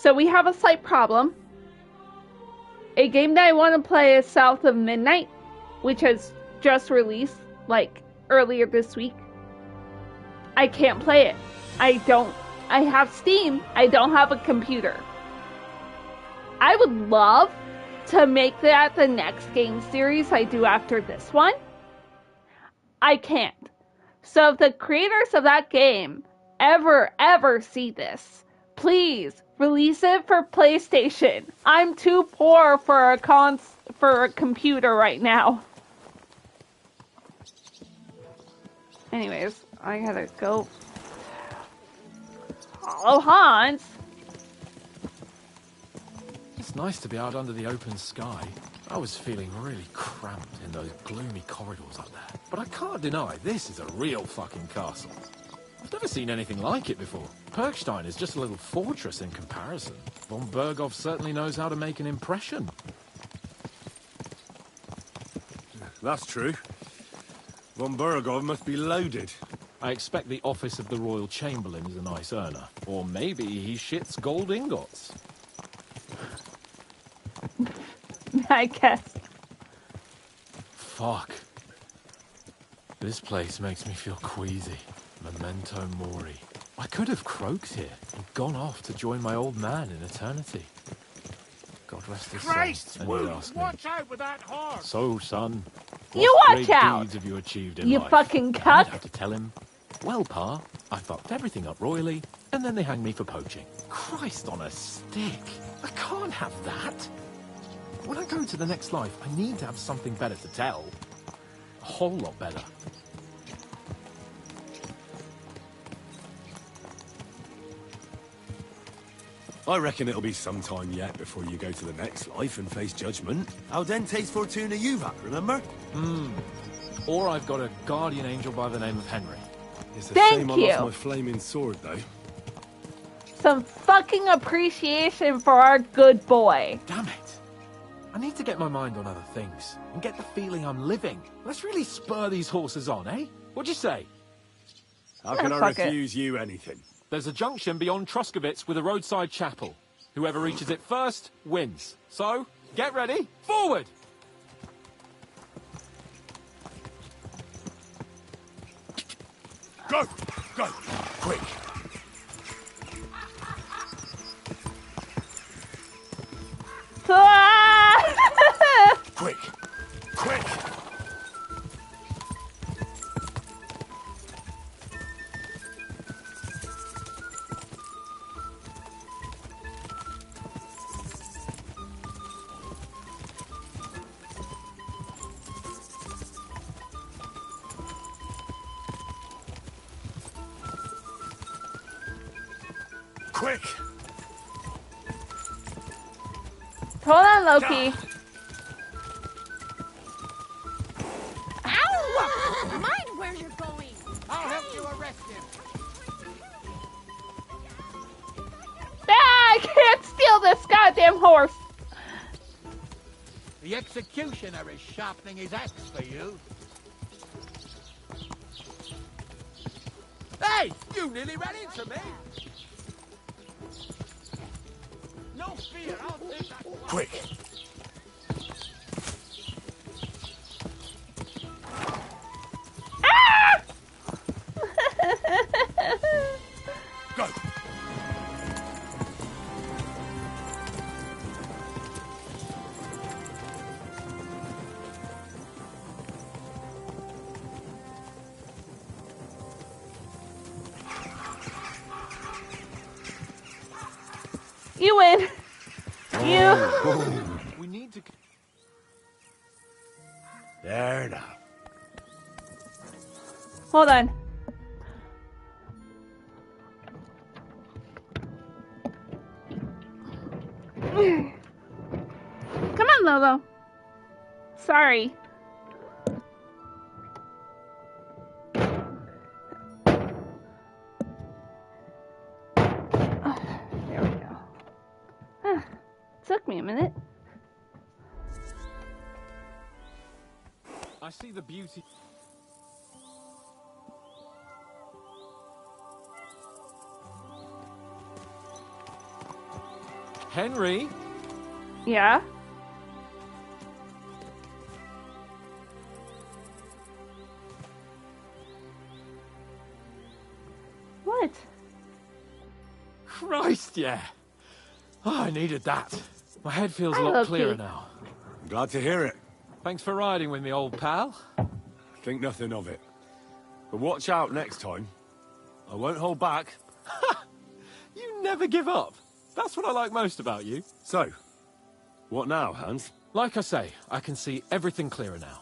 So we have a slight problem. A game that I want to play is South of Midnight, which has just released, like, earlier this week. I can't play it. I have Steam. I don't have a computer. I would love to make that the next game series I do after this one. I can't. So if the creators of that game ever see this, please release it for PlayStation. I'm too poor for a computer right now. Anyways, I gotta go. Hello, Hans. It's nice to be out under the open sky. I was feeling really cramped in those gloomy corridors up there. But I can't deny this is a real fucking castle. I've never seen anything like it before. Perkstein is just a little fortress in comparison. Von Berghoff certainly knows how to make an impression. That's true. Von Berghoff must be loaded. I expect the office of the Royal Chamberlain is a nice earner. Or maybe he shits gold ingots. I guess. Fuck. This place makes me feel queasy. Memento mori. I could have croaked here and gone off to join my old man in eternity. God rest his soul. Christ, And he'd ask me, watch out with that horse! so, son, You what watch great out! deeds have you achieved in You life? fucking And cuck! I'd have to tell him, well, Pa, I fucked everything up royally, and then they hang me for poaching. Christ on a stick! I can't have that! When I go to the next life, I need to have something better to tell. A whole lot better. I reckon it'll be some time yet before you go to the next life and face judgment. Al dente's Fortuna Juvat, remember? Or I've got a guardian angel by the name of Henry. It's a Thank shame I you. lost my flaming sword, though. Some fucking appreciation for our good boy. Damn it! I need to get my mind on other things, and get the feeling I'm living. Let's really spur these horses on, eh? What'd you say? How can I fuck it. refuse you anything? There's a junction beyond Truskowitz with a roadside chapel. Whoever reaches it first, wins. So, get ready, forward! Go! Go! Quick! Quick! Quick! Quick! Hold on, Loki. Ow! Mind where you're going. I'll help you arrest him. Ah, I can't steal this goddamn horse. The executioner is sharpening his axe for you. Hey! You nearly ran into me! No fear, I'll take that one. Quick! Ah! Go! You win. You. We need to... There now. Hold on. Come on, Lolo. Sorry. There we go. Took me a minute. I see the beauty... Henry? Yeah? What? Christ, yeah. Oh, I needed that. My head feels a Hi, lot Loki. clearer now. I'm glad to hear it. Thanks for riding with me, old pal. Think nothing of it. But watch out next time. I won't hold back. You never give up. That's what I like most about you. So, what now, Hans? Like I say, I can see everything clearer now.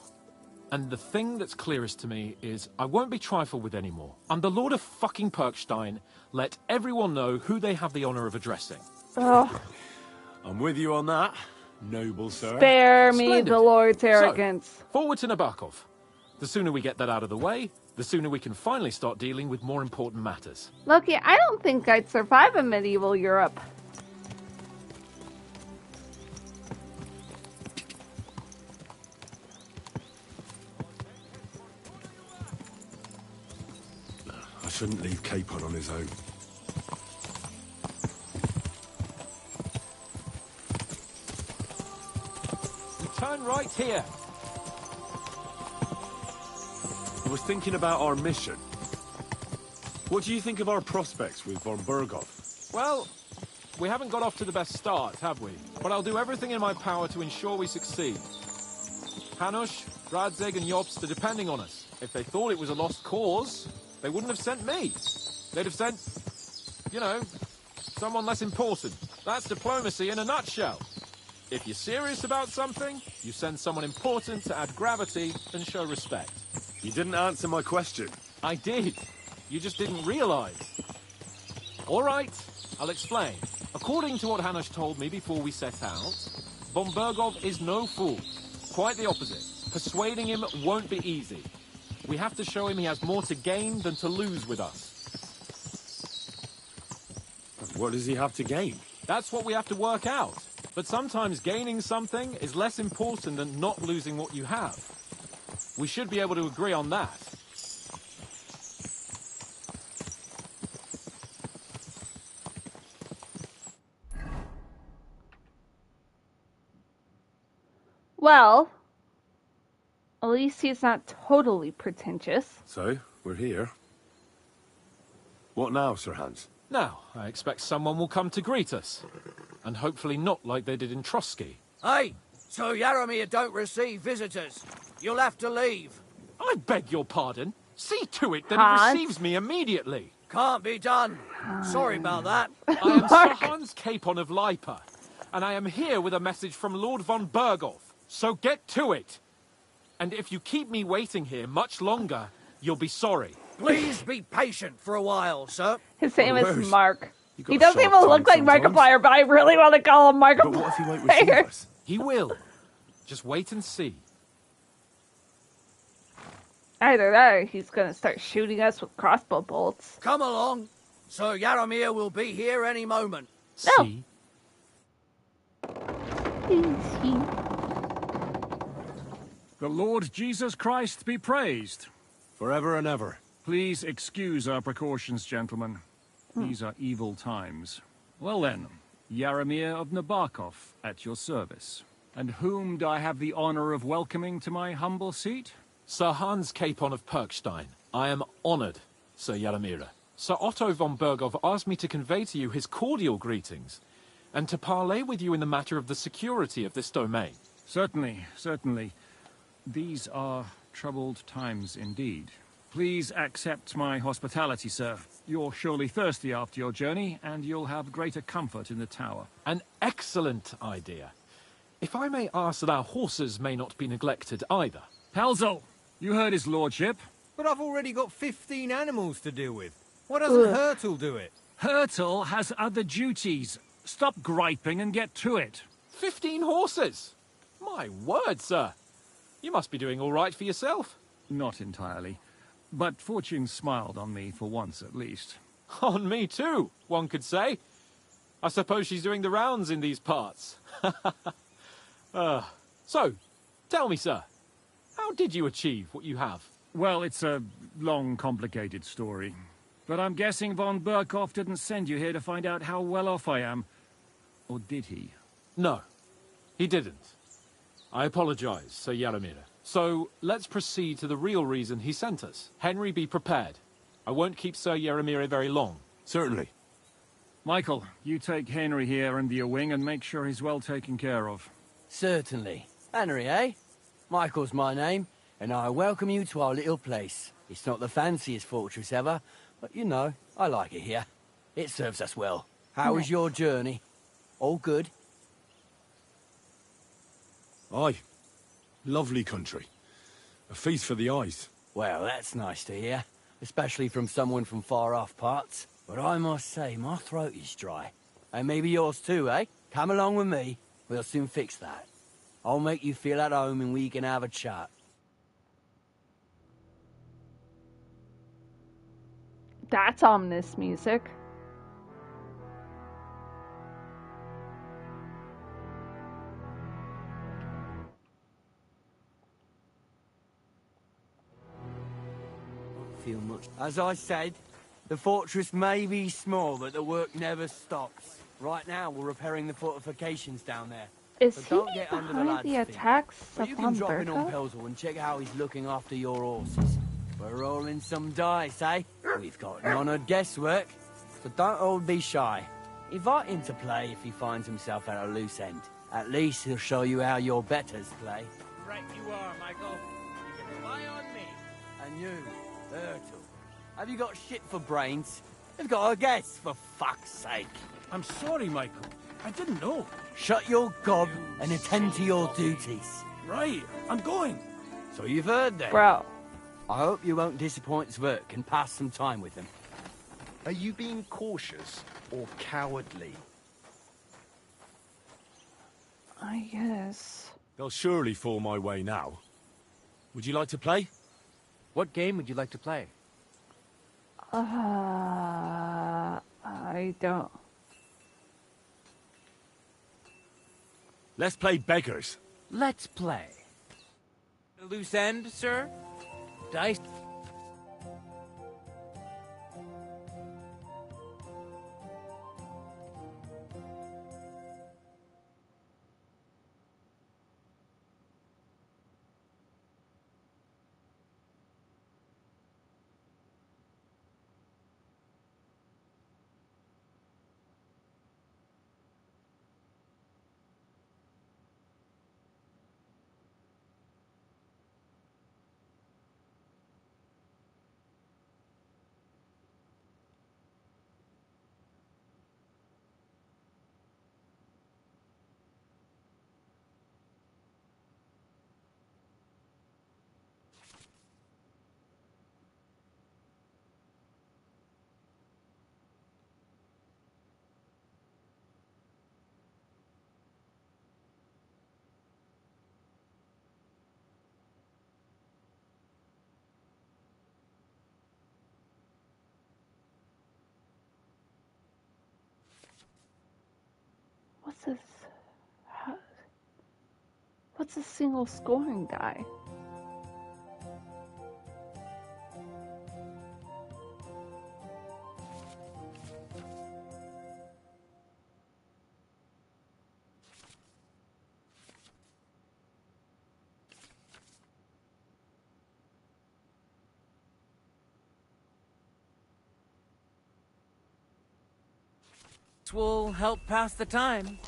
And the thing that's clearest to me is I won't be trifled with anymore. I'm the Lord of fucking Perkstein. Let everyone know who they have the honor of addressing. Oh, I'm with you on that, noble sir. spare me Splendid. the Lord's So, arrogance. forward to Nabokov. The sooner we get that out of the way, the sooner we can finally start dealing with more important matters. Loki, I don't think I'd survive in medieval Europe. I shouldn't leave Capon on his own. We turn right here. I was thinking about our mission. What do you think of our prospects with von Berghoff? Well, we haven't got off to the best start, have we? But I'll do everything in my power to ensure we succeed. Hanush, Radzig and Jobst are depending on us. If they thought it was a lost cause, they wouldn't have sent me. They'd have sent, you know, someone less important. That's diplomacy in a nutshell. If you're serious about something, you send someone important to add gravity and show respect. You didn't answer my question. I did. You just didn't realize. All right, I'll explain. According to what Hanush told me before we set out, von Berghoff is no fool. Quite the opposite. Persuading him won't be easy. We have to show him he has more to gain than to lose with us. What does he have to gain? That's what we have to work out. But sometimes gaining something is less important than not losing what you have. We should be able to agree on that. Well, at least he's not totally pretentious. So, we're here. What now, Sir Hans? Now, I expect someone will come to greet us. And hopefully not like they did in Trotsky. Hey, so Yaromir don't receive visitors. You'll have to leave. I beg your pardon. See to it that Hans? he receives me immediately. Can't be done. Sorry about that. I am Sir Mark. Hans Capon of Lipa, and I am here with a message from Lord von Berghoff. So get to it. And if you keep me waiting here much longer, you'll be sorry. Please be patient for a while, sir. His name Where's- is Mark. You got He a doesn't sharp even tongue look like sometimes. Markiplier, but I really want to call him But what if he won't receive Markiplier. us? He will. Just wait and see. Either that or he's going to start shooting us with crossbow bolts. Come along. Sir Yaromir will be here any moment. No. See? The Lord Jesus Christ be praised. Forever and ever. Please excuse our precautions, gentlemen. These are evil times. Well then, Yaromir of Nabokov, at your service. And whom do I have the honor of welcoming to my humble seat? Sir Hans Capon of Perkstein. I am honored, Sir Yaromira. Sir Otto von Berghoff asked me to convey to you his cordial greetings, and to parley with you in the matter of the security of this domain. Certainly, certainly. These are troubled times indeed. Please accept my hospitality, sir. You're surely thirsty after your journey, and you'll have greater comfort in the tower. An excellent idea. If I may ask that our horses may not be neglected either. Pelzel, you heard his lordship. But I've already got 15 animals to deal with. Why doesn't Hurtle do it? Hurtle has other duties. Stop griping and get to it. 15 horses! My word, sir. You must be doing all right for yourself. Not entirely. But fortune smiled on me for once at least. On me too, one could say. I suppose she's doing the rounds in these parts. So, tell me, sir, how did you achieve what you have? Well, it's a long, complicated story. But I'm guessing von Berghoff didn't send you here to find out how well off I am. Or did he? No, he didn't. I apologize, Sir Yaramir. So, let's proceed to the real reason he sent us. Henry, be prepared. I won't keep Sir Yaramir very long. Certainly. Michael, you take Henry here under your wing and make sure he's well taken care of. Certainly. Henry, eh? Michael's my name, and I welcome you to our little place. It's not the fanciest fortress ever, but you know, I like it here. It serves us well. How was your journey? All good? Aye. Lovely country. A feast for the eyes. Well, that's nice to hear, especially from someone from far-off parts. But I must say, my throat is dry. And maybe yours too, eh? Come along with me. We'll soon fix that. I'll make you feel at home and we can have a chat. That's ominous music. Feel much. As I said, the fortress may be small, but the work never stops. Right now, we're repairing the fortifications down there. Is So he don't get under the behind lad's the feet. attacks But of you can drop in on Umberto? Pelzel and check how he's looking after your horses. We're rolling some dice, eh? We've got none of guesswork, so don't all be shy. Invite him to play if he finds himself at a loose end. At least he'll show you how your betters play. Right you are, Michael. You can rely on me. And you, Ertl, have you got shit for brains? You've got a guess, for fuck's sake. I'm sorry, Michael. I didn't know. Shut your gob and attend to your duties. Right, I'm going. So you've heard then. Bro. I hope you won't disappoint Zwerk and pass some time with him. Are you being cautious or cowardly? I guess. They'll surely fall my way now. Would you like to play? What game would you like to play? I don't. Let's play beggars. Let's play. A loose end, sir? Dice. What's this? What's a single scoring die? This will help pass the time.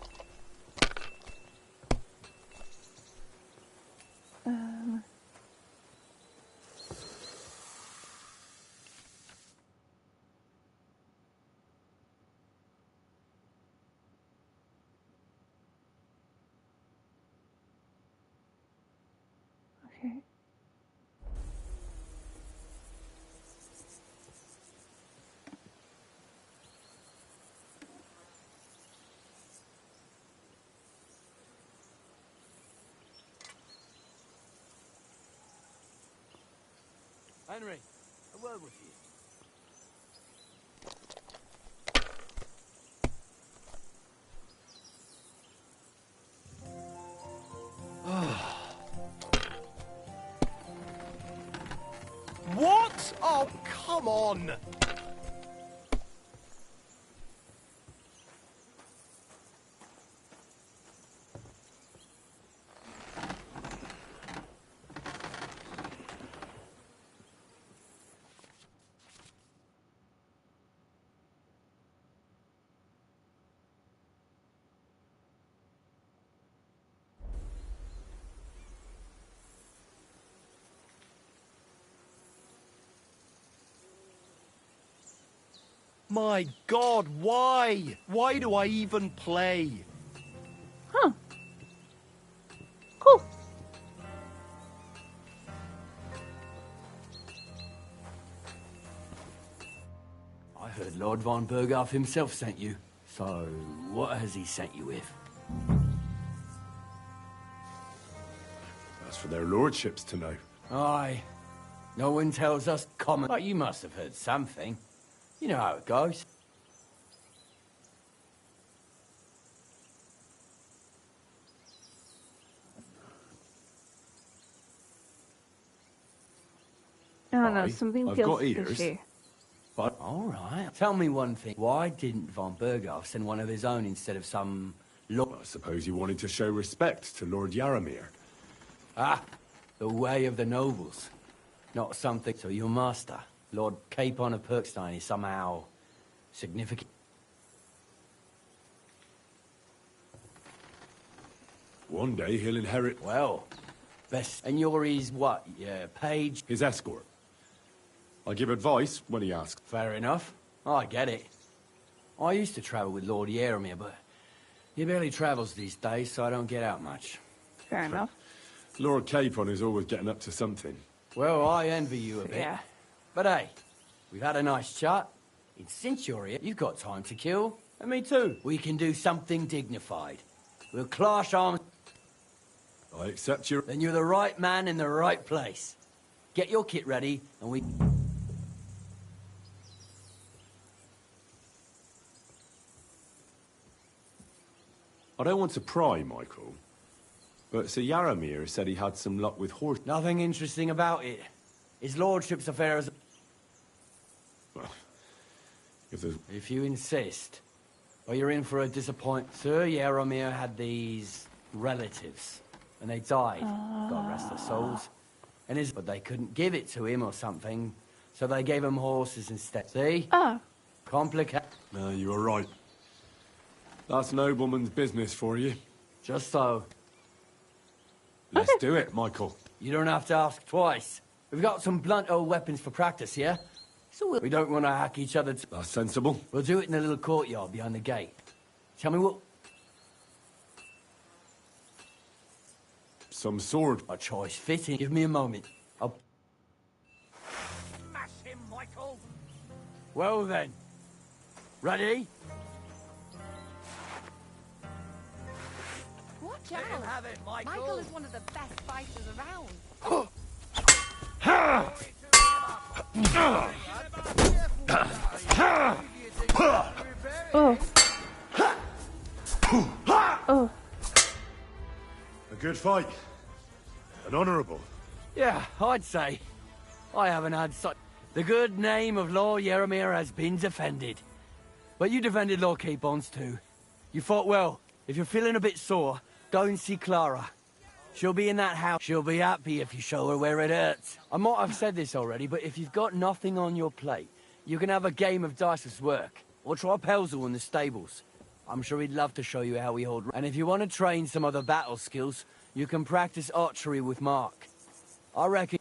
Okay. Henry, a word with you. What? Oh, come on! 'Come on! My God, why? Why do I even play? Huh. Cool. I heard Lord von Berghoff himself sent you. So, what has he sent you with? That's for their lordships to know. Aye. No one tells us common. But you must have heard something. You know how it goes. I don't know, Aye, something I've feels got ears. fishy. But All right. Tell me one thing. Why didn't von Berghoff send one of his own instead of some lord? I suppose he wanted to show respect to Lord Yaramir. Ah, the way of the nobles. Not something. So your master, Lord Capon of Perkstein, is somehow significant. One day he'll inherit Well, best. And you're his what? Yeah, page. his escort. I give advice when he asks. Fair enough. I get it. I used to travel with Lord Yaramir, but he barely travels these days, so I don't get out much. Fair enough. Lord Capon is always getting up to something. Well, I envy you a bit. Yeah. But hey, we've had a nice chat. And since you're here, you've got time to kill. And me too. We can do something dignified. We'll clash arms. I accept your... Then you're the right man in the right place. Get your kit ready, and we... I don't want to pry, Michael, but Sir Yaramir said he had some luck with horse... Nothing interesting about it. His lordship's affairs... Well, if there's... If you insist. Well, you're in for a disappointment. Sir Yaramir had these relatives, and they died. God rest their souls. And his... But they couldn't give it to him or something, so they gave him horses instead. See? Oh. Complicated. No, you were right. That's nobleman's business for you. Just so. Let's do it, Michael. You don't have to ask twice. We've got some blunt old weapons for practice here. So we don't want to hack each other. That's sensible. We'll do it in the little courtyard behind the gate. Tell me what... Some sword. A choice fitting. Give me a moment. I'll... Smash him, Michael! Well then. Ready? Watch Let him out! have it, Michael! Michael is one of the best fighters around. Oh. Oh. A good fight. An honourable. Yeah, I'd say. I haven't had such... The good name of Lord Yaramir has been defended. But you defended Lord Capon's too. You fought well. If you're feeling a bit sore, go and see Clara. She'll be in that house. She'll be happy if you show her where it hurts. I might have said this already, but if you've got nothing on your plate, you can have a game of dice's work. Or try Pelzel in the stables. I'm sure he'd love to show you how we hold... And if you want to train some other battle skills, you can practice archery with Mark. I reckon...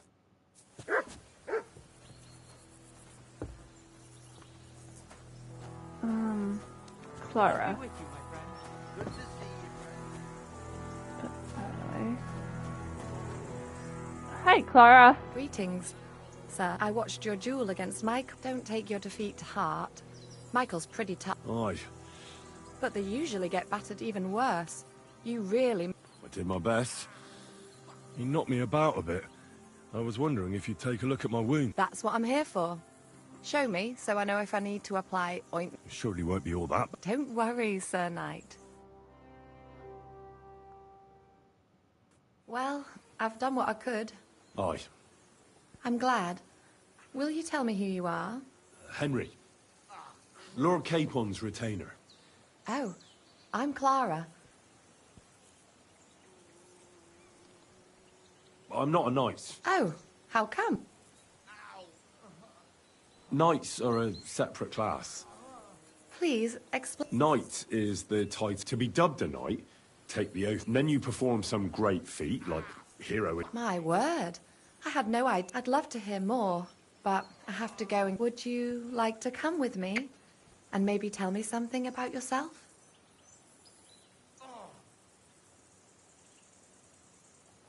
Clara. With you, my friend. Good to see you, friend. Put that away. Hi, Clara. Greetings, sir. I watched your duel against Mike. Don't take your defeat to heart. Michael's pretty tough, Aye, but they usually get battered even worse. You really... I did my best. He knocked me about a bit. I was wondering if you'd take a look at my wound. That's what I'm here for. Show me, so I know if I need to apply ointment. It surely won't be all that. Don't worry, Sir Knight. Well, I've done what I could. Aye. I'm glad. Will you tell me who you are? Henry. Lord Capon's retainer. Oh, I'm Clara. I'm not a knight. Oh, how come? Knights are a separate class. Please explain. Knight is the title. To be dubbed a knight, take the oath, and then you perform some great feat, like hero. My word. I had no idea. I'd love to hear more, but I have to go. And would you like to come with me? And maybe tell me something about yourself?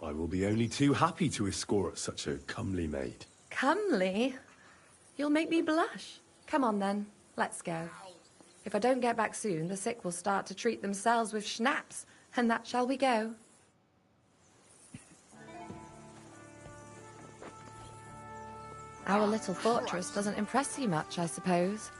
I will be only too happy to escort such a comely maid. Comely? You'll make me blush. Come on then, let's go. If I don't get back soon, the sick will start to treat themselves with schnapps, and that shall we go. Our little fortress doesn't impress you much, I suppose.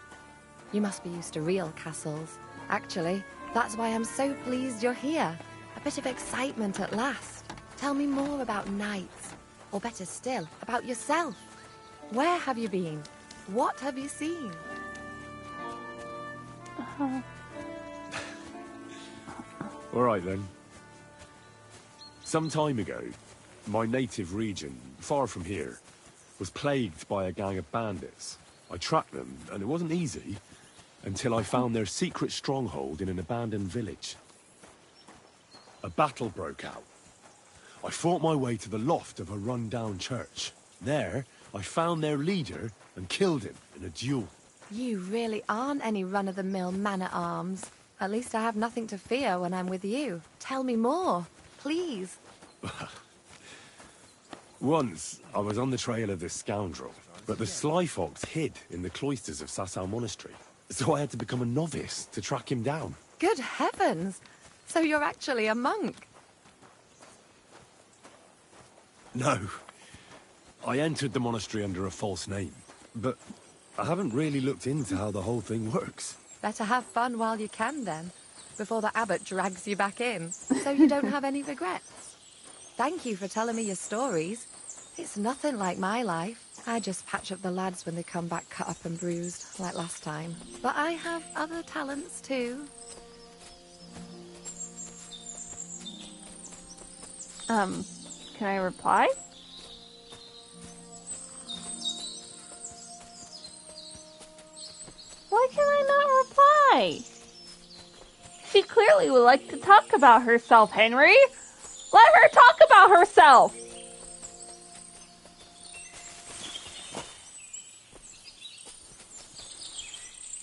You must be used to real castles. Actually, that's why I'm so pleased you're here. A bit of excitement at last. Tell me more about knights, or better still, about yourself. Where have you been? What have you seen? All right then. Some time ago, my native region, far from here, was plagued by a gang of bandits. I tracked them, and it wasn't easy, until I found their secret stronghold in an abandoned village. A battle broke out. I fought my way to the loft of a run-down church. There, I found their leader and killed him in a duel. You really aren't any run-of-the-mill man-at-arms. At least I have nothing to fear when I'm with you. Tell me more, please. Once, I was on the trail of this scoundrel, but the sly fox hid in the cloisters of Sasau Monastery. So I had to become a novice to track him down. Good heavens! So you're actually a monk? No. I entered the monastery under a false name, but I haven't really looked into how the whole thing works. Better have fun while you can, then, before the abbot drags you back in, so you don't have any regrets. Thank you for telling me your stories. It's nothing like my life. I just patch up the lads when they come back cut up and bruised, like last time. But I have other talents, too. Can I reply? Why can I not reply? She clearly would like to talk about herself, Henry. Let her talk about herself.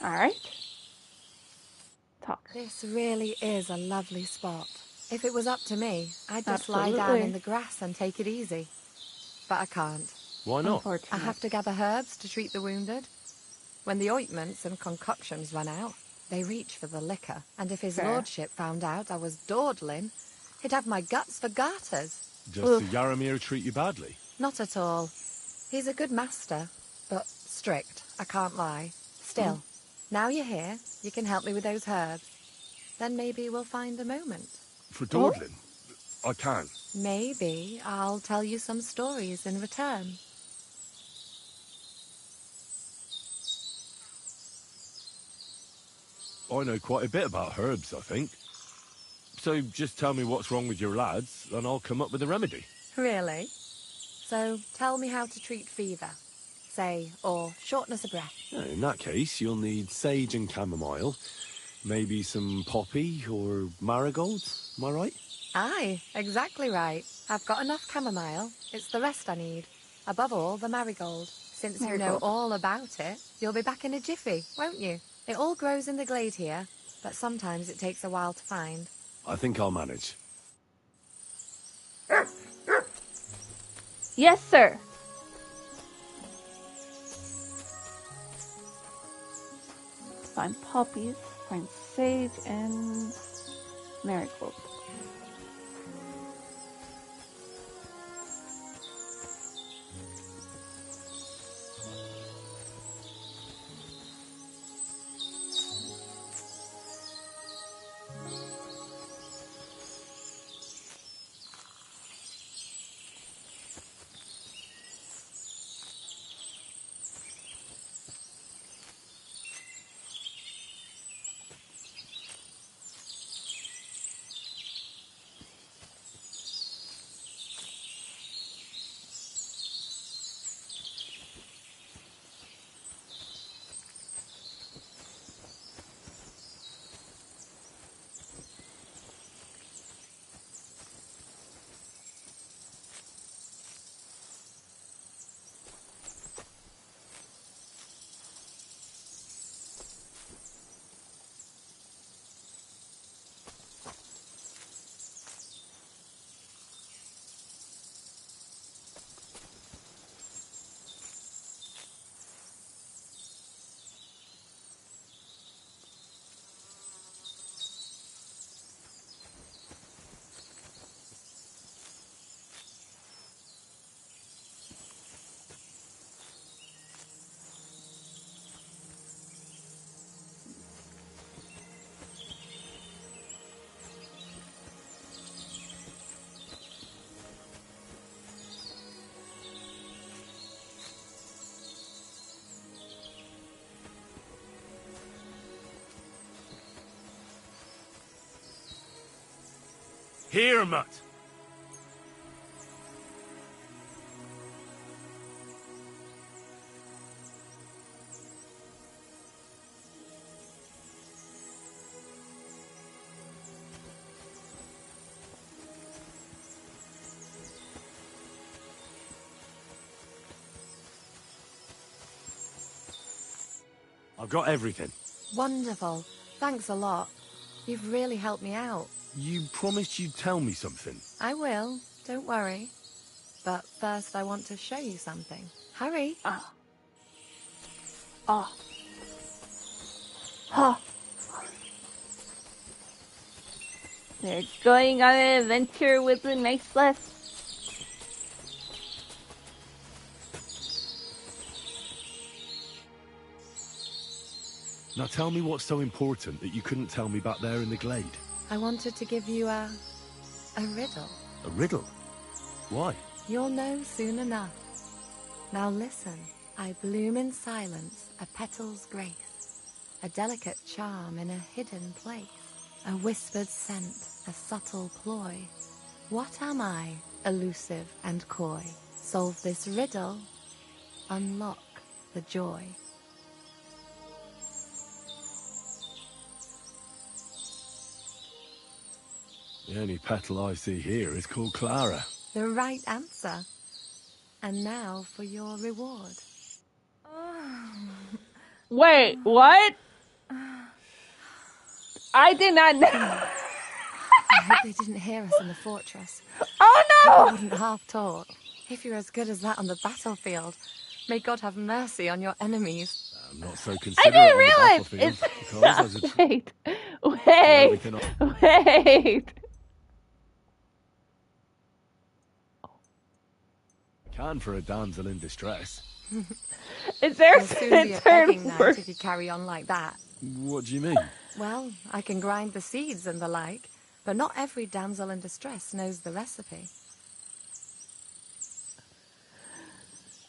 All right. Talk. This really is a lovely spot. If it was up to me, I'd just lie down Absolutely. in the grass and take it easy. But I can't. Why not? I have to gather herbs to treat the wounded. When the ointments and concoctions run out, they reach for the liquor. And if his Fair. lordship found out I was dawdling, he'd have my guts for garters. Does the Yaramir treat you badly? Not at all. He's a good master, but strict, I can't lie. Still, now you're here, you can help me with those herbs. Then maybe we'll find a moment. For dawdling? I can. Maybe I'll tell you some stories in return. I know quite a bit about herbs, I think. So just tell me what's wrong with your lads, and I'll come up with a remedy. Really? So tell me how to treat fever, say, or shortness of breath. In that case, you'll need sage and chamomile, maybe some poppy or marigold, am I right? Aye, exactly right. I've got enough chamomile. It's the rest I need. Above all, the marigold. Since you know Marigold. all about it, you'll be back in a jiffy, won't you? It all grows in the glade here, but sometimes it takes a while to find. I think I'll manage. Yes, sir. Find poppies, find sage, and marigold. Here, mutt. I've got everything. Wonderful. Thanks a lot. You've really helped me out. You promised you'd tell me something. I will. Don't worry. But first I want to show you something. Hurry. They're going on an adventure with a nice lass. Now tell me what's so important that you couldn't tell me back there in the glade. I wanted to give you a riddle. A riddle? Why? You'll know soon enough. Now listen. I bloom in silence, a petal's grace, a delicate charm in a hidden place, a whispered scent, a subtle ploy. What am I, elusive and coy? Solve this riddle, unlock the joy. The only petal I see here is called Clara. The right answer. And now for your reward. Wait, what? I did not know. I hope they didn't hear us in the fortress. Oh I no! wouldn't half talk. If you're as good as that on the battlefield, may God have mercy on your enemies. I'm not so I considerate didn't on realize the battlefield, it's. because as a Wait. can for a damsel in distress. Is there You'll soon be a begging night if you carry on like that. What do you mean? Well, I can grind the seeds and the like, but not every damsel in distress knows the recipe.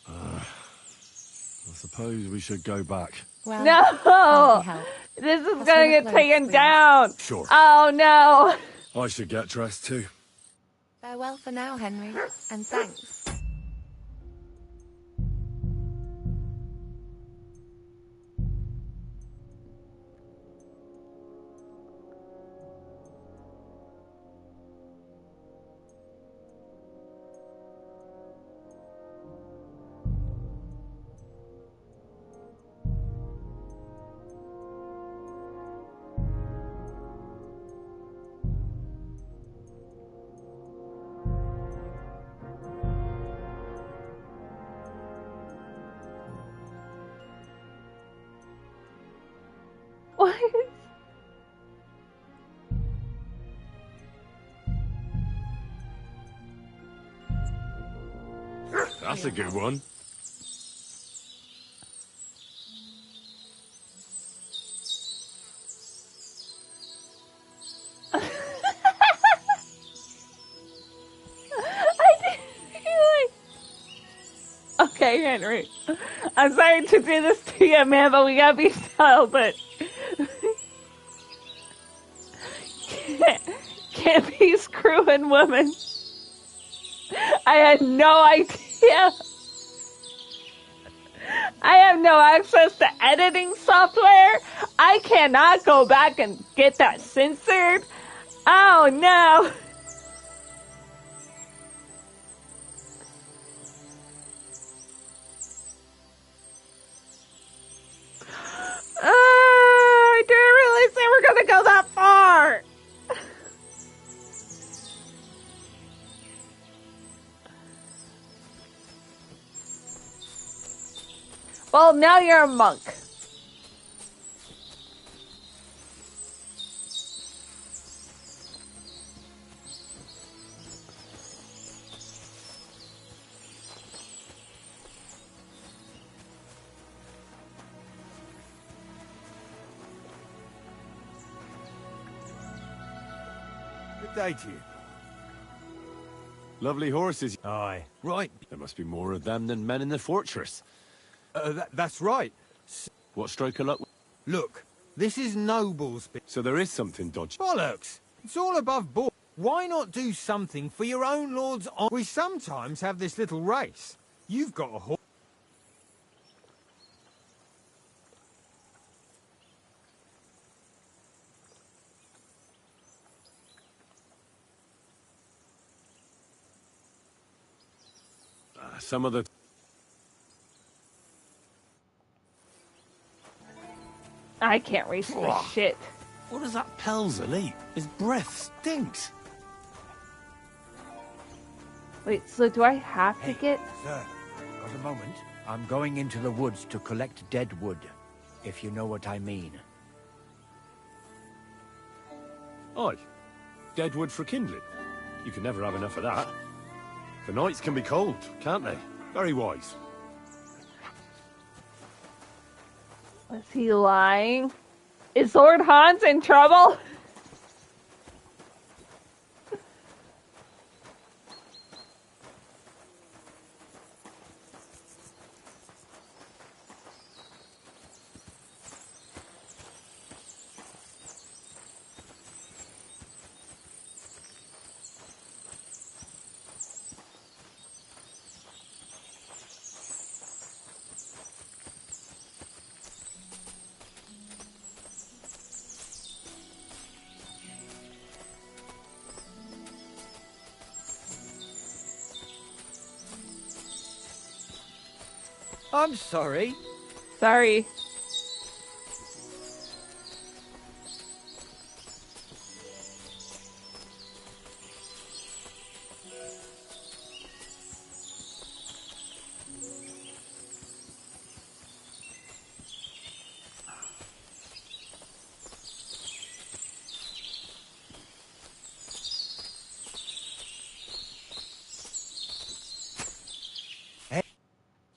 I suppose we should go back. Well, No! can't be helped. This is Pass gonna me the get clothes, taken please. down! Sure. Oh no! I should get dressed too. Farewell for now, Henry, and thanks. What? That's a good one. Okay, Henry. I'm sorry to do this to you, man, but we gotta be style, but can't be screwing women. I had no idea. I have no access to editing software. I cannot go back and get that censored. Oh no. I didn't realize they were gonna go that far. Well, now you're a monk. Good day to you. Lovely horses. Aye. Right. There must be more of them than men in the fortress. That's right. What stroke of luck? Look, this is Noble's bit. So there is something dodgy. Bollocks! It's all above board. Why not do something for your own lord's honor? We sometimes have this little race. You've got a horse. Some of the... I can't race this shit. What does that Pelzer eat? His breath stinks. Wait, so do I have to get... Sir, got a moment? I'm going into the woods to collect dead wood, if you know what I mean. Aye. Dead wood for kindling. You can never have enough of that. The nights can be cold, can't they? Very wise. Was he lying? Is Lord Hans in trouble? I'm sorry. Sorry.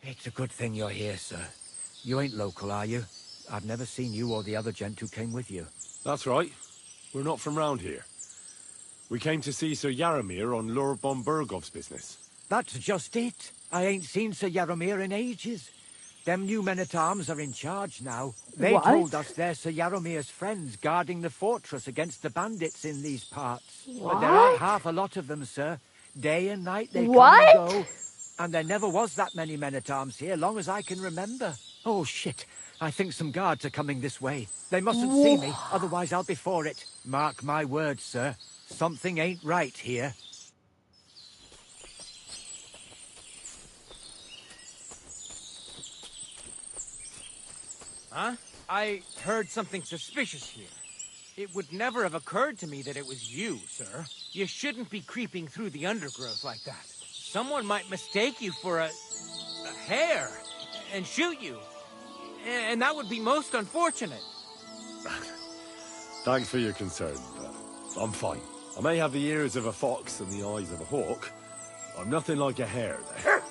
It's a good thing you're here, sir. You ain't local, are you? I've never seen you or the other gent who came with you. That's right. We're not from round here. We came to see Sir Yaramir on Lord von Bergov's business. That's just it. I ain't seen Sir Yaramir in ages. Them new men-at-arms are in charge now. They What? told us they're Sir Yaramir's friends guarding the fortress against the bandits in these parts. But there ain't half a lot of them, sir. Day and night they come and go. And there never was that many men-at-arms here, long as I can remember. Oh, shit. I think some guards are coming this way. They mustn't see me, otherwise I'll be for it. Mark my words, sir. Something ain't right here. Huh? I heard something suspicious here. It would never have occurred to me that it was you, sir. You shouldn't be creeping through the undergrowth like that. Someone might mistake you for a hare and shoot you. And that would be most unfortunate. Thanks for your concern, but I'm fine. I may have the ears of a fox and the eyes of a hawk. I'm nothing like a hare, though.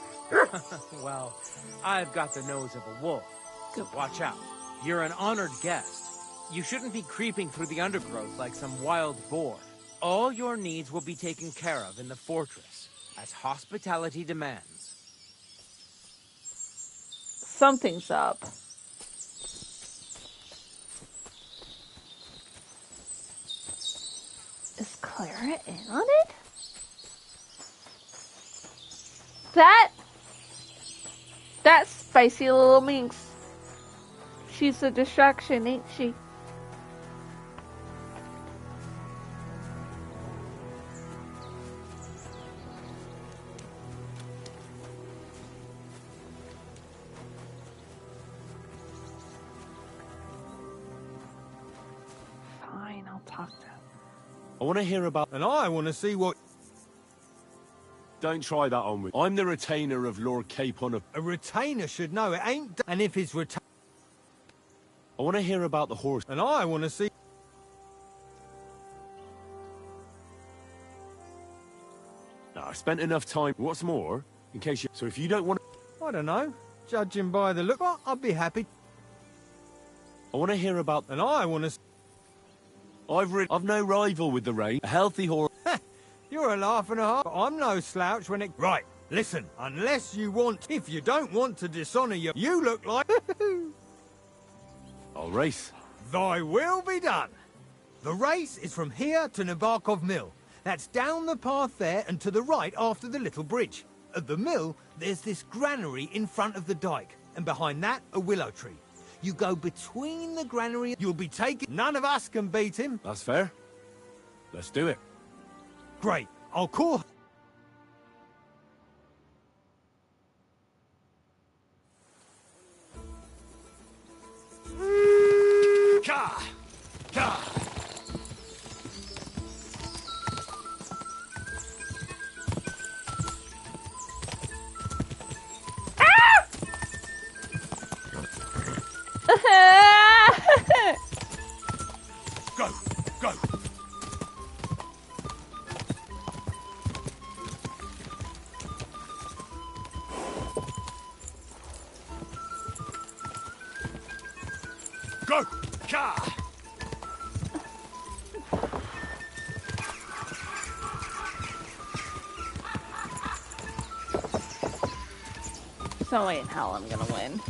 Well, I've got the nose of a wolf. So watch out. You're an honored guest. You shouldn't be creeping through the undergrowth like some wild boar. All your needs will be taken care of in the fortress, as hospitality demands. Something's up. Is Clara in on it? That spicy little minx. She's a distraction, ain't she? Fine, I'll talk to him. I want to hear about... And I want to see what... Don't try that on me. I'm the retainer of Lord Capon of... A retainer should know it ain't... And if his retainer... I want to hear about the horse. And I want to see... Now, I've spent enough time... What's more, in case you... So if you don't want... I don't know. Judging by the look, I'd be happy. I want to hear about... And I want to... I've no rival with the race. A healthy horse... You're a laugh and a half. I'm no slouch when it... Right, listen. Unless you want... If you don't want to dishonour you... You look like... I'll race. Thy will be done. The race is from here to Nabokov Mill. That's down the path there and to the right after the little bridge. At the mill, there's this granary in front of the dike, and behind that, a willow tree. You go between the granary, you'll be taken. None of us can beat him. That's fair. Let's do it. Great. I'll call... Ka! Ka! Go! Go! Go! Ka! There's no way in hell I'm gonna win.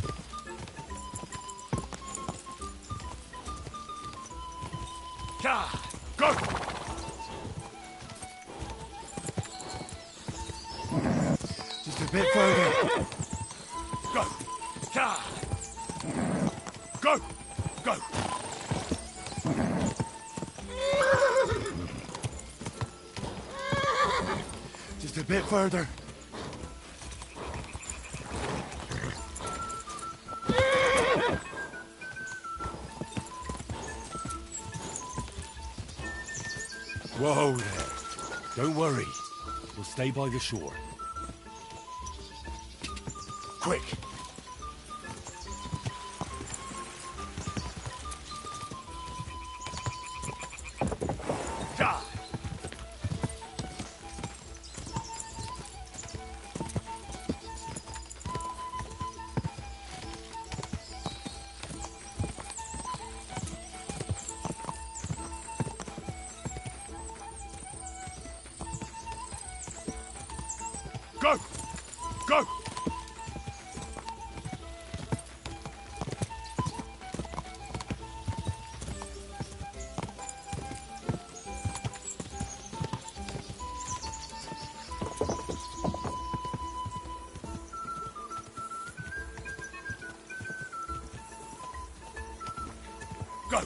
Ka! Go! Just a bit further. Go! Ka! Go! Go! Just a bit further. Whoa there. Don't worry. We'll stay by the shore. Quick! Ka! Go! Go! Go!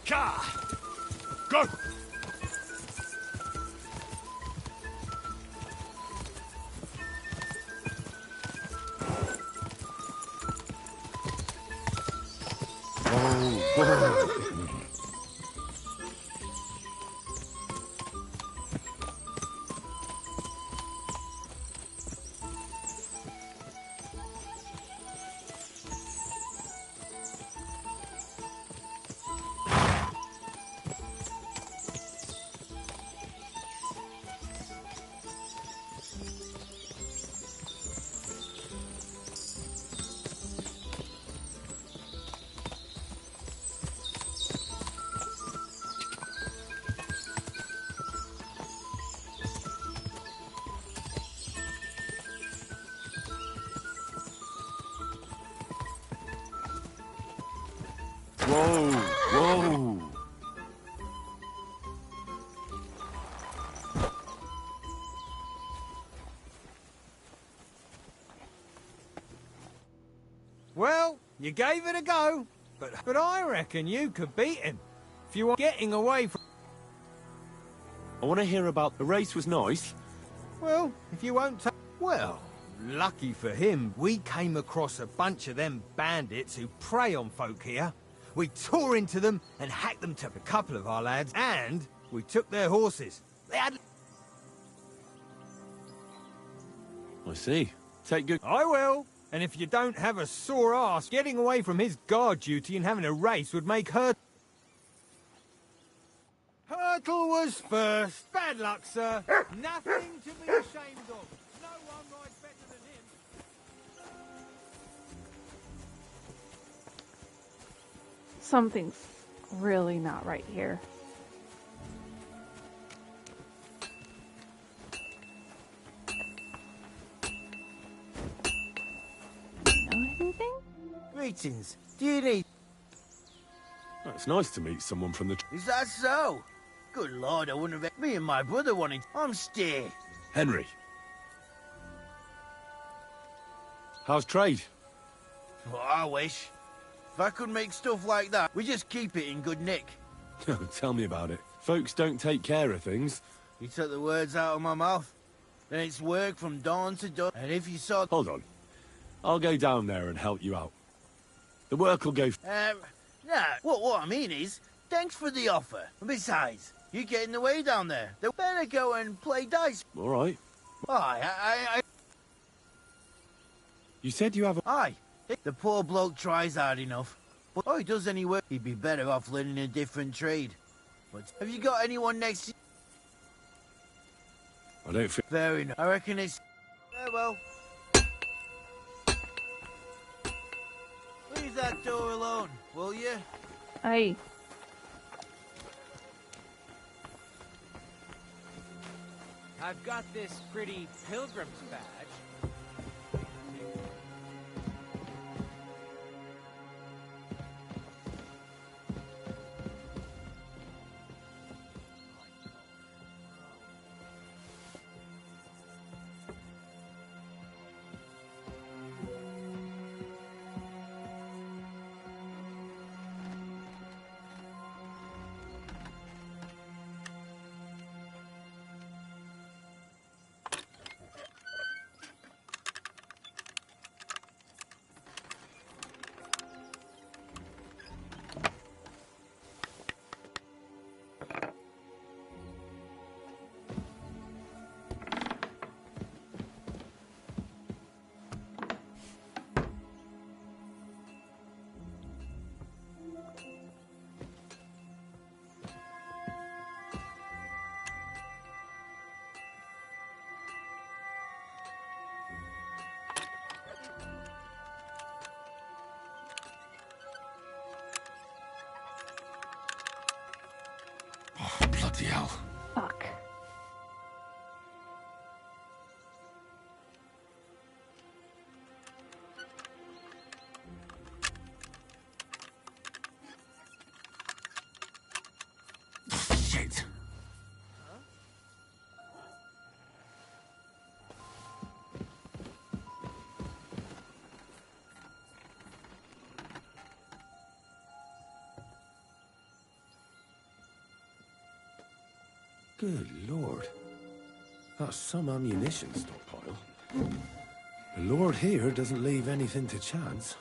Ka! Go! Whoa! Whoa! Well, you gave it a go, but I reckon you could beat him. If you want getting away from... I want to hear about the race. Was nice. Well, if you won't take... Well, lucky for him, we came across a bunch of them bandits who prey on folk here. We tore into them and hacked them to a couple of our lads, and we took their horses. They had... I see. Take good... I will. And if you don't have a sore ass, getting away from his guard duty and having a race would make her... Hurtle was first. Bad luck, sir. Nothing to be ashamed of. No one rides better than him. Something's really not right here. Greetings. Do you need... Oh, it's nice to meet someone from the... Is that so? Good lord, I wouldn't have... Me and my brother wanted... I'm scared. Henry. How's trade? Well, I wish. If I could make stuff like that, we just keep it in good nick. Tell me about it. Folks don't take care of things. You took the words out of my mouth. Then it's work from dawn to dawn. And if you saw... Hold on. I'll go down there and help you out. The work will go... No, what I mean is, thanks for the offer. And besides, you get in the way down there. They better go and play dice. All right. Aye, You said you have a... Aye. The poor bloke tries hard enough. But if he does any work, he'd be better off learning a different trade. But have you got anyone next to... I don't feel... Fair enough. I reckon it's... Farewell. Leave that door alone, will you? Aye. I've got this pretty pilgrim's badge. Bloody hell. Fuck. Shit. Good lord. That's some ammunition stockpile. The lord here doesn't leave anything to chance.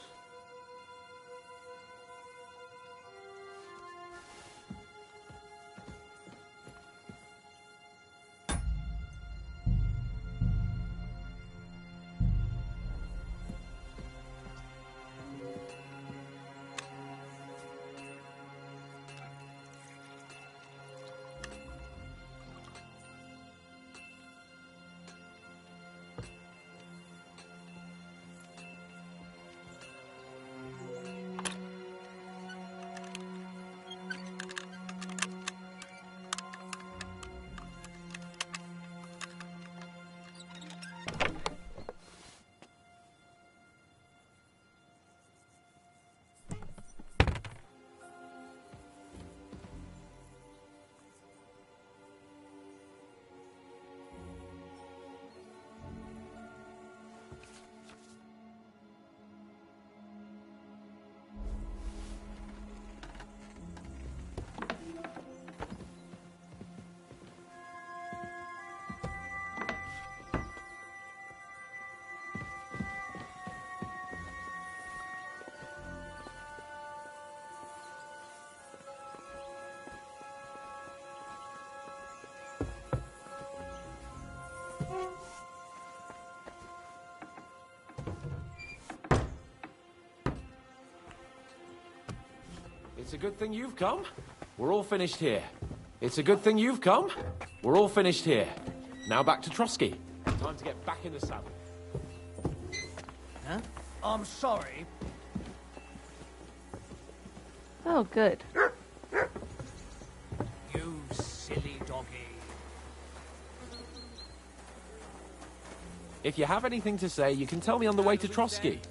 It's a good thing you've come. We're all finished here. It's a good thing you've come. We're all finished here. Now back to Trotsky. Time to get back in the saddle. Huh? I'm sorry. Oh, good. You silly doggy. If you have anything to say, you can tell me on the way to Trotsky.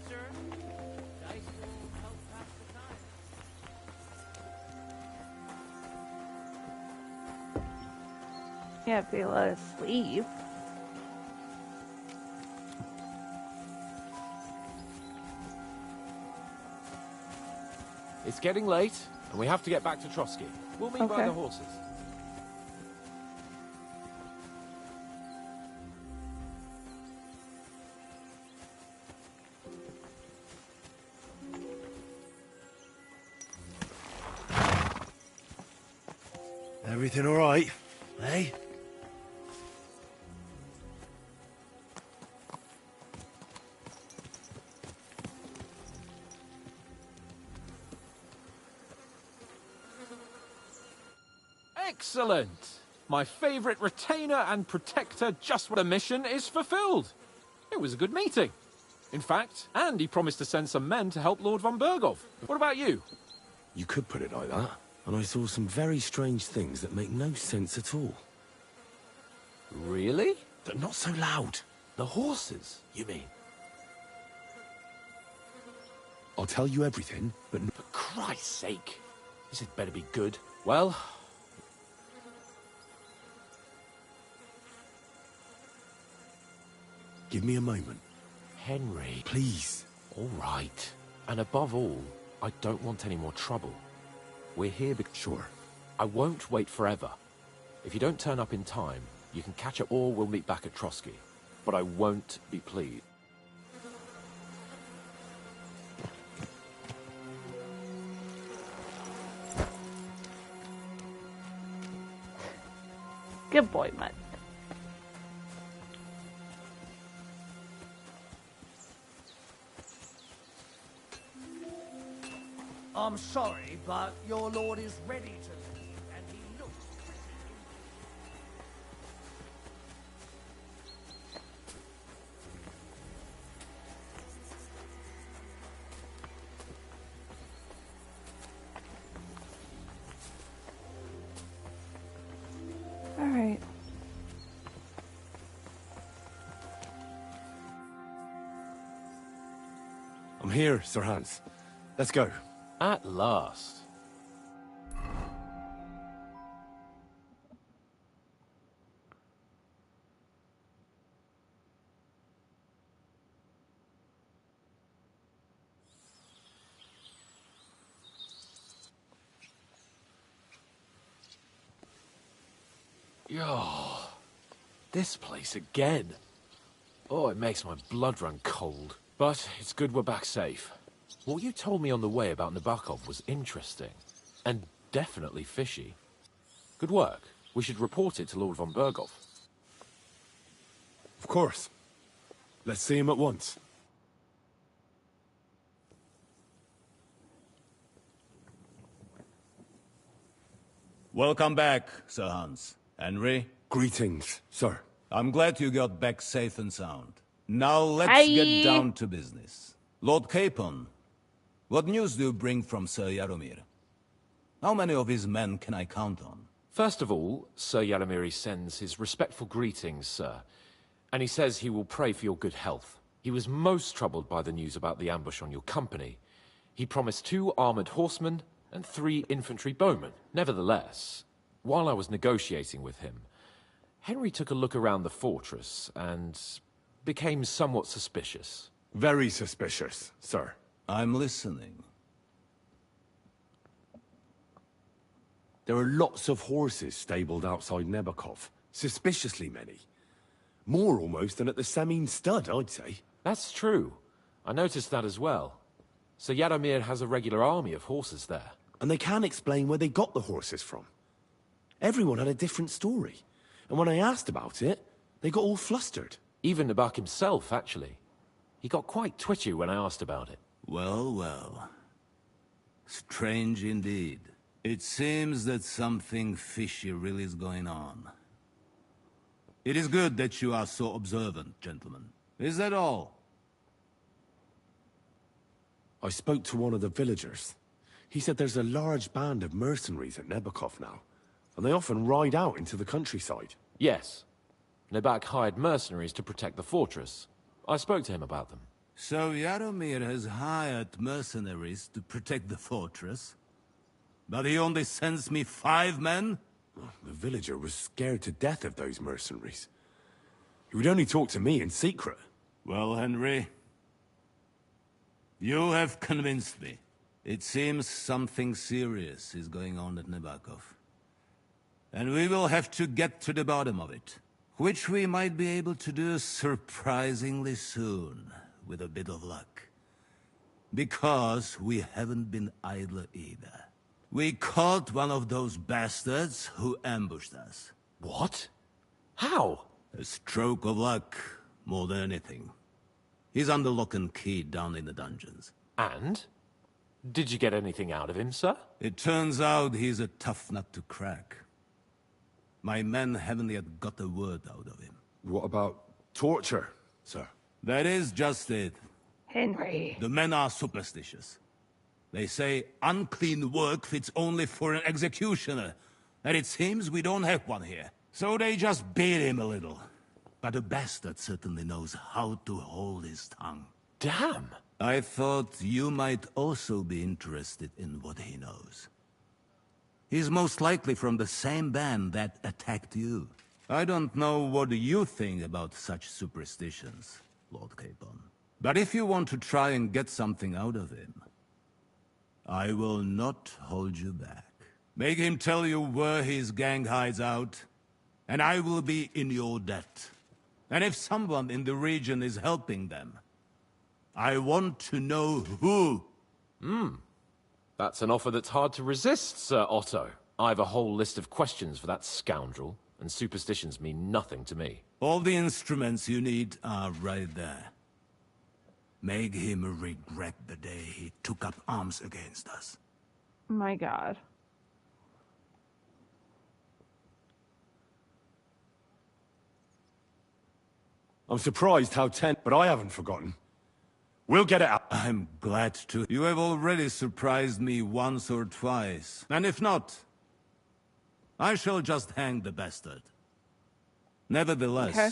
Yeah, if they let us leave. It's getting late, and we have to get back to Trotsky. We'll meet by Okay. the horses. Everything all right, eh? Excellent! My favourite retainer and protector just when a mission is fulfilled. It was a good meeting. In fact, Andy promised to send some men to help Lord von Bergov. What about you? You could put it like that. And I saw some very strange things that make no sense at all. Really? But not so loud. The horses, you mean? I'll tell you everything, but... For Christ's sake. This had better be good. Well... Give me a moment. Henry. Please. All right. And above all, I don't want any more trouble. We're here because... Sure. I won't wait forever. If you don't turn up in time, you can catch up or we'll meet back at Trotsky. But I won't be pleased. Good boy, Mutt. I'm sorry, but your lord is ready to leave, and he looks pretty... All right. I'm here, Sir Hans. Let's go. At last. Yo, this place again. Oh, it makes my blood run cold. But it's good we're back safe. What you told me on the way about Nabokov was interesting. And definitely fishy. Good work. We should report it to Lord von Bergov. Of course. Let's see him at once. Welcome back, Sir Hans. Henry? Greetings, sir. I'm glad you got back safe and sound. Now let's Aye. get down to business. Lord Capon, what news do you bring from Sir Yaromir? How many of his men can I count on? First of all, Sir Yaromir sends his respectful greetings, sir. And he says he will pray for your good health. He was most troubled by the news about the ambush on your company. He promised 2 armored horsemen and 3 infantry bowmen. Nevertheless, while I was negotiating with him, Henry took a look around the fortress and became somewhat suspicious. Very suspicious, sir. I'm listening. There are lots of horses stabled outside Nebakov. Suspiciously many. More almost than at the Samin stud, I'd say. That's true. I noticed that as well. So Yaromir has a regular army of horses there. And they can't explain where they got the horses from. Everyone had a different story. And when I asked about it, they got all flustered. Even Nabak himself, actually. He got quite twitchy when I asked about it. Well, well. Strange indeed. It seems that something fishy really is going on. It is good that you are so observant, gentlemen. Is that all? I spoke to one of the villagers. He said there's a large band of mercenaries at Nebakov now, and they often ride out into the countryside. Yes. Nabak hired mercenaries to protect the fortress. I spoke to him about them. So Yaromir has hired mercenaries to protect the fortress? But he only sends me 5 men? The villager was scared to death of those mercenaries. He would only talk to me in secret. Well, Henry, you have convinced me. It seems something serious is going on at Nabokov. And we will have to get to the bottom of it. Which we might be able to do surprisingly soon, with a bit of luck. Because we haven't been idle either. We caught one of those bastards who ambushed us. What? How? A stroke of luck, more than anything. He's under lock and key down in the dungeons. And? Did you get anything out of him, sir? It turns out he's a tough nut to crack. My men haven't yet got a word out of him. What about torture, sir? That is just it. Henry. The men are superstitious. They say unclean work fits only for an executioner, and it seems we don't have one here. So they just beat him a little. But the bastard certainly knows how to hold his tongue. Damn! I thought you might also be interested in what he knows. He's most likely from the same band that attacked you. I don't know what you think about such superstitions, Lord Capon. But if you want to try and get something out of him, I will not hold you back. Make him tell you where his gang hides out, and I will be in your debt. And if someone in the region is helping them, I want to know who. That's an offer that's hard to resist, Sir Otto. I've a whole list of questions for that scoundrel, and superstitions mean nothing to me. All the instruments you need are right there. Make him regret the day he took up arms against us. My God. I'm surprised how but I haven't forgotten. We'll get it out. I'm glad to. You have already surprised me once or twice. And if not, I shall just hang the bastard. Nevertheless, okay.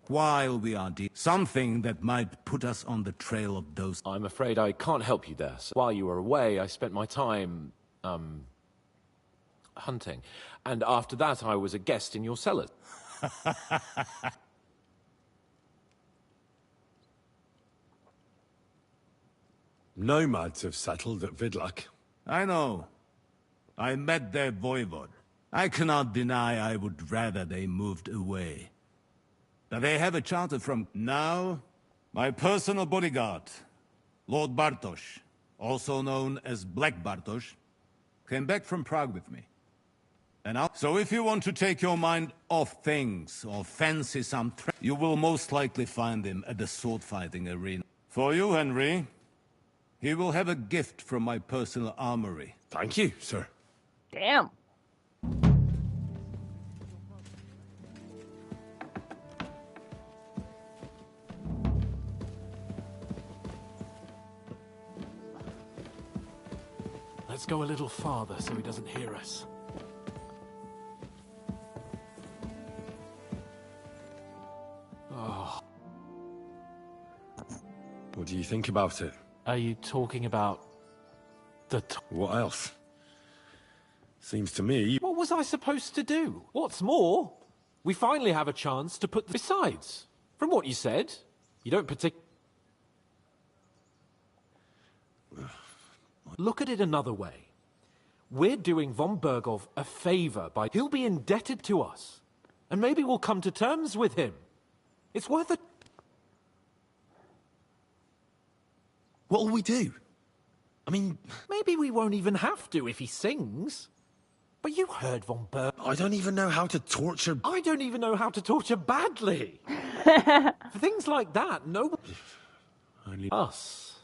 While we are deep, something that might put us on the trail of those... I'm afraid I can't help you there. So while you were away, I spent my time, hunting. And after that, I was a guest in your cellars. Nomads have settled at Vidlak. I know. I met their voivod. I cannot deny I would rather they moved away. But they have a charter from... Now, my personal bodyguard, Lord Bartosz, also known as Black Bartosz, came back from Prague with me. And so if you want to take your mind off things, or fancy some you will most likely find him at the sword-fighting arena. For you, Henry, he will have a gift from my personal armory. Thank you, sir. Damn. Let's go a little farther so he doesn't hear us. Oh. What do you think about it? Are you talking about the... What else? Seems to me... What was I supposed to do? What's more, we finally have a chance to put... Besides, from what you said, you don't Look at it another way. We're doing von Bergov a favor by... He'll be indebted to us. And maybe we'll come to terms with him. It's worth a... What'll we do? I mean... Maybe we won't even have to if he sings. But you heard von Bergov. I don't even know how to torture... I don't even know how to torture badly. For things like that, no... Only... Us.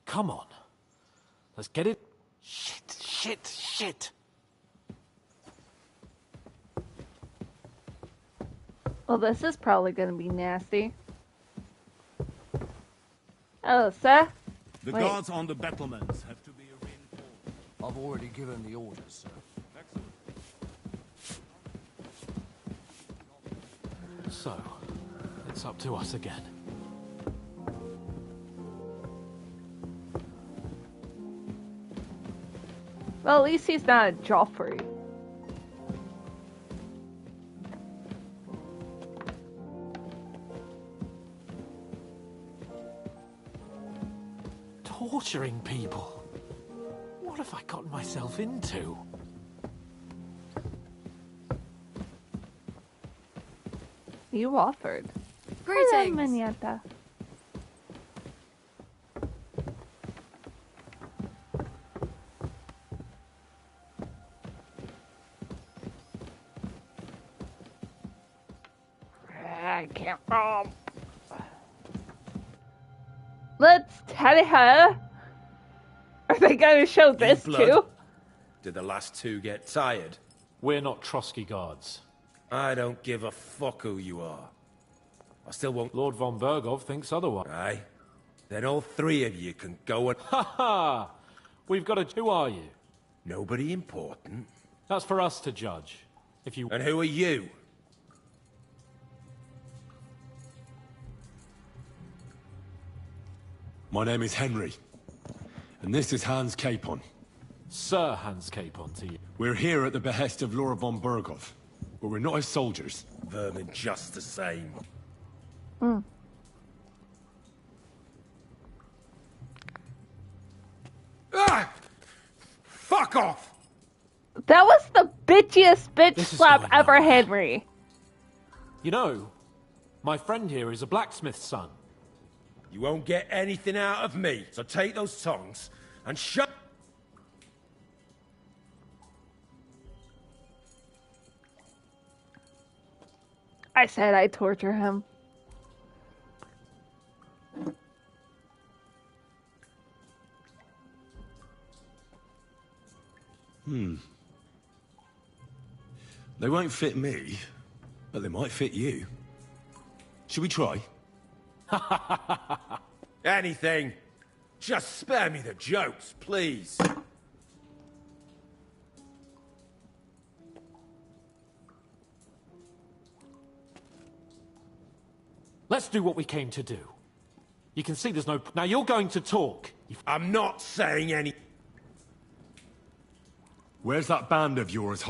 Come on. Let's get it. Shit. Well, this is probably going to be nasty. Oh, sir? The Wait. guards on the battlements have to be reinforced. I've already given the orders, sir. So, it's up to us again. Well, at least he's not a Joffrey. torturing people. What have I gotten myself into? You offered. Greetings. Hola, Maniata. I can't. Let's tell her. Are they going to show this blood? too? Did the last two get tired? We're not Trotsky guards. I don't give a fuck who you are. I still won't... Lord von Bergov thinks otherwise. Aye? Then all three of you can go and... Ha ha! We've got a... Who are you? Nobody important. That's for us to judge. If you... And who are you? My name is Henry. And this is Hans Capon. Sir Hans Capon to you. We're here at the behest of Lord von Bergov. But we're not his soldiers. Vermin just the same. Ah! Fuck off! That was the bitchiest bitch This is slap going ever, nowhere. Henry. You know, my friend here is a blacksmith's son. You won't get anything out of me, so take those tongs and shut... I said I'd torture him. They won't fit me, but they might fit you. Should we try? Anything. Just spare me the jokes, please. Let's do what we came to do. You can see there's no... Now you're going to talk. I'm not saying any... Where's that band of yours?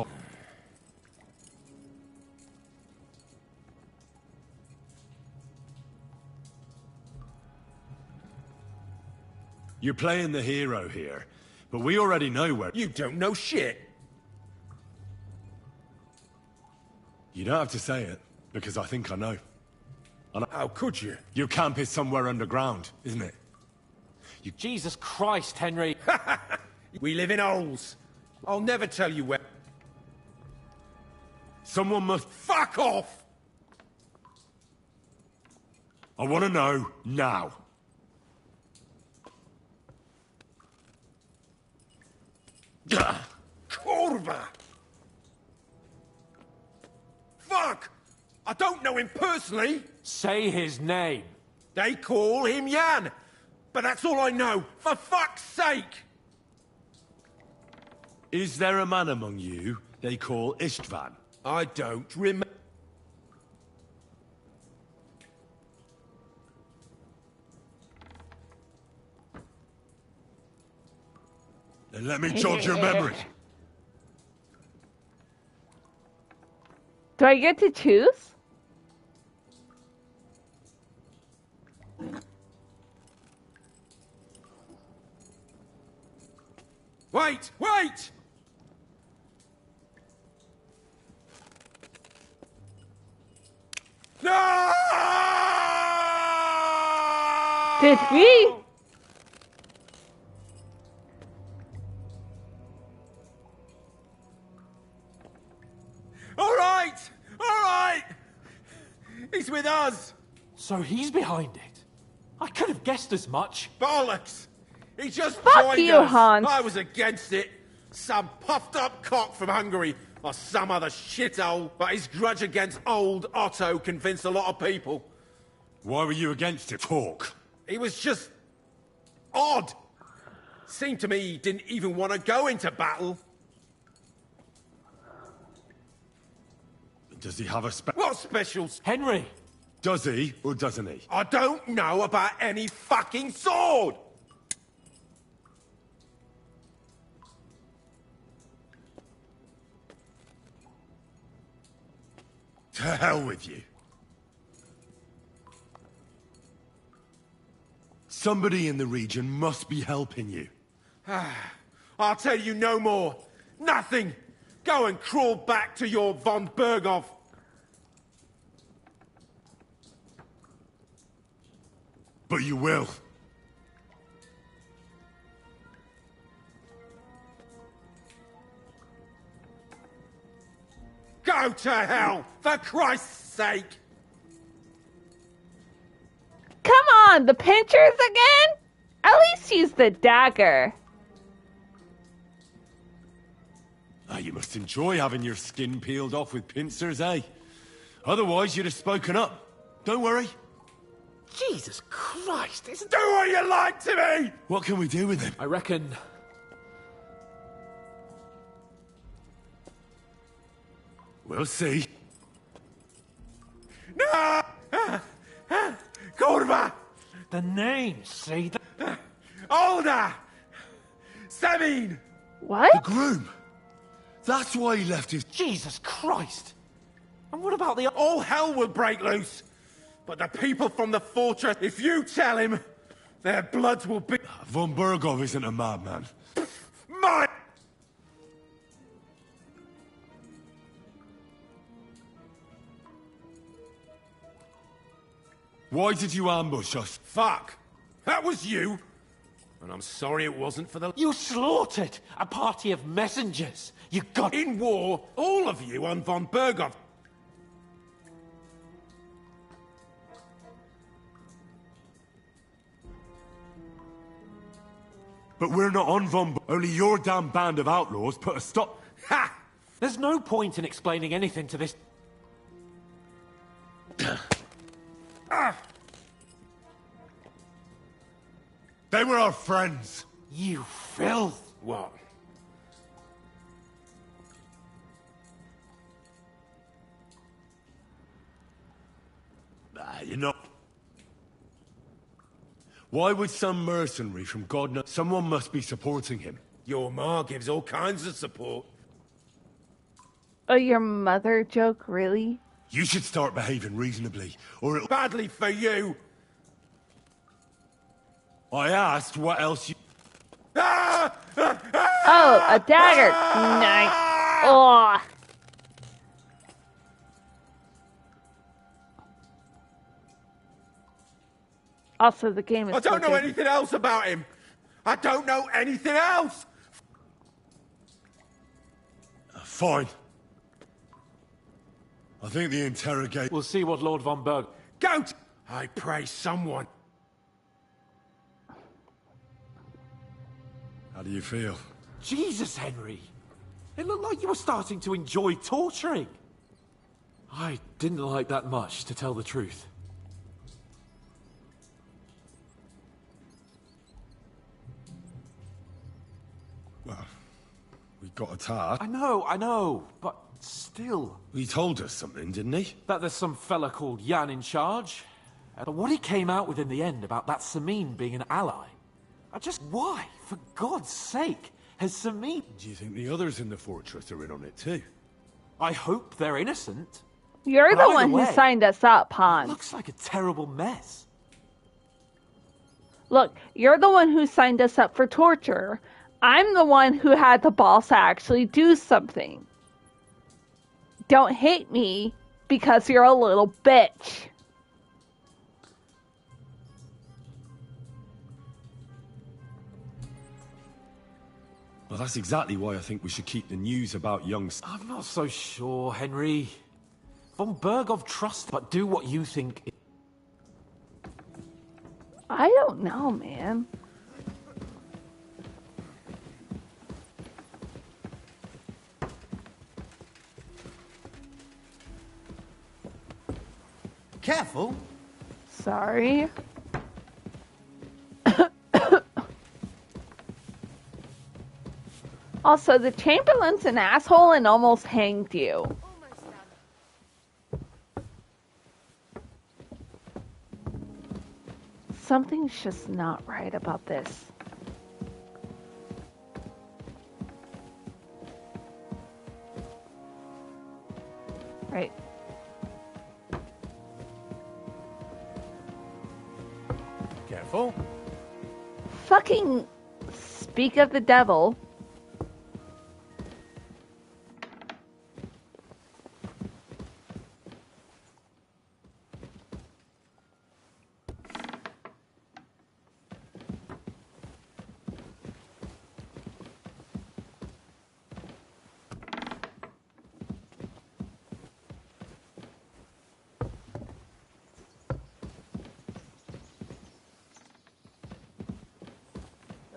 You're playing the hero here, but we already know where... You don't know shit. You don't have to say it, because I think I know. How could you? Your camp is somewhere underground, isn't it? Jesus Christ, Henry. We live in holes. I'll never tell you where... Someone must... Fuck off! I want to know, now. Kurva! Fuck! I don't know him personally. Say his name. They call him Jan. But that's all I know. For fuck's sake! Is there a man among you they call Istvan? I don't remember. Then let me jog your memory. Do I get to choose? Wait! Wait! No! Did we? All right! All right! He's with us! So he's behind it. I could have guessed as much. Bollocks! He just Fuck joined you, us! Hans. I was against it! Some puffed-up cock from Hungary, or some other shithole, but his grudge against old Otto convinced a lot of people. Why were you against it? Talk. He was just... odd. Seemed to me he didn't even want to go into battle. Does he have a What specials? Henry! Does he, or doesn't he? I don't know about any fucking sword! To hell with you. Somebody in the region must be helping you. I'll tell you no more. Nothing. Go and crawl back to your von Berghoff. But you will. Go to hell, for Christ's sake! Come on, the pinchers again? At least use the dagger. You must enjoy having your skin peeled off with pincers, eh? Otherwise, you'd have spoken up. Don't worry. Jesus Christ, Do what you like to me! What can we do with him? I reckon... We'll see. No! Kurva! The name, see? Older! Sabine! What? The groom. That's why he left his... Jesus Christ! And what about the... All hell will break loose. But the people from the fortress, if you tell him, their blood will be... Von Berghoff isn't a madman. Mine! Why did you ambush us? Fuck! That was you! And I'm sorry it wasn't for the... You slaughtered a party of messengers! You got... In war, all of you on von Berghoff... But we're not on Von... Only your damn band of outlaws put a stop... Ha! There's no point in explaining anything to this... They were our friends. You filth! What? You're not... Why would some mercenary from God know... Someone must be supporting him. Your ma gives all kinds of support. Oh, your mother joke, really? You should start behaving reasonably, or it'll... Badly for you! I asked what else you... Ah! Oh, a dagger. Nice. Oh. Also, the game is... I don't know good. anything else about him! I don't know anything else! Fine. I think the interrogate... We'll see what Lord von Berg... Go to... I pray someone... How do you feel? Jesus, Henry! It looked like you were starting to enjoy torturing. I didn't like that much, to tell the truth. Well, we got a task. I know, but still. He told us something, didn't he? That there's some fella called Jan in charge. But what he came out with in the end about that Samin being an ally... Why? For God's sake, has Samin... Do you think the others in the fortress are in on it too? I hope they're innocent. You're But the one either who way, signed us up, Han. Looks like a terrible mess. Look, you're the one who signed us up for torture. I'm the one who had the balls to actually do something. Don't hate me because you're a little bitch. Well, that's exactly why I think we should keep the news about young... I'm not so sure, Henry. Von Berghoff trusts, but do what you think... I don't know, man. Careful. Sorry. Also, the Chamberlain's an asshole and almost hanged you. Something's just not right about this. Right. Careful. fucking speak of the devil.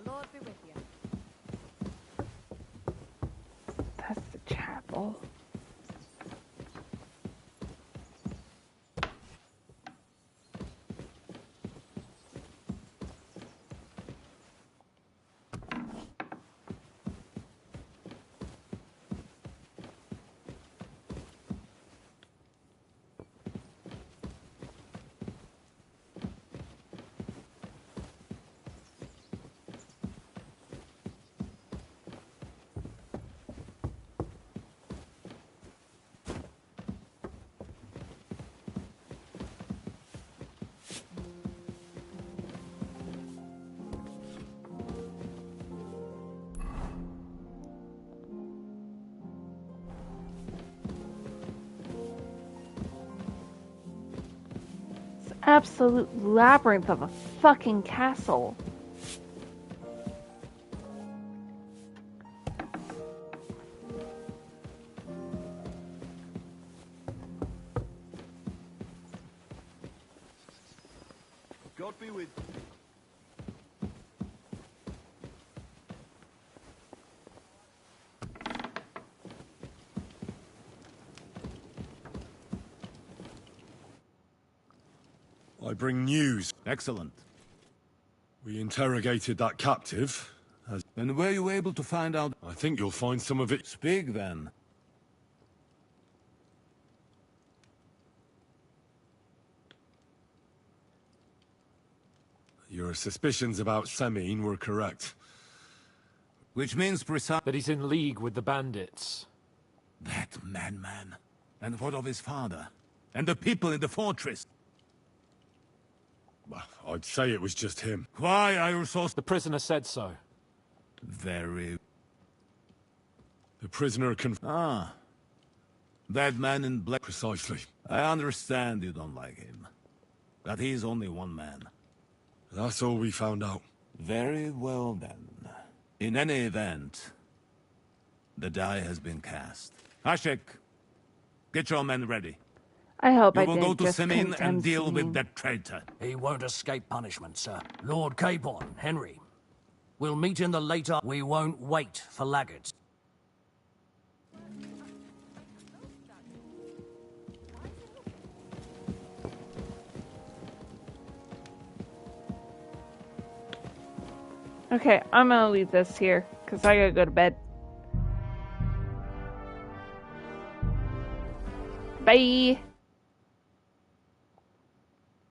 The Lord be with you. That's the chapel. Absolute labyrinth of a fucking castle. God be with you. I bring news. Excellent. We interrogated that captive. And were you able to find out? I think you'll find some of it. Speak then. Your suspicions about Semine were correct. Which means precisely that he's in league with the bandits. That madman. And what of his father? And the people in the fortress? I'd say it was just him. Why are you so... The prisoner said so. Very... The prisoner Ah. That man in black... Precisely. I understand you don't like him. But he's only one man. That's all we found out. Very well then. In any event, the die has been cast. Ashek, get your men ready. I hope you I will did go to just Semine condemn and deal Semine. with that traitor. He won't escape punishment, sir. Lord Capon, Henry. We'll meet in the later... We won't wait for laggards. Okay, I'm gonna leave this here, because I gotta go to bed. Bye!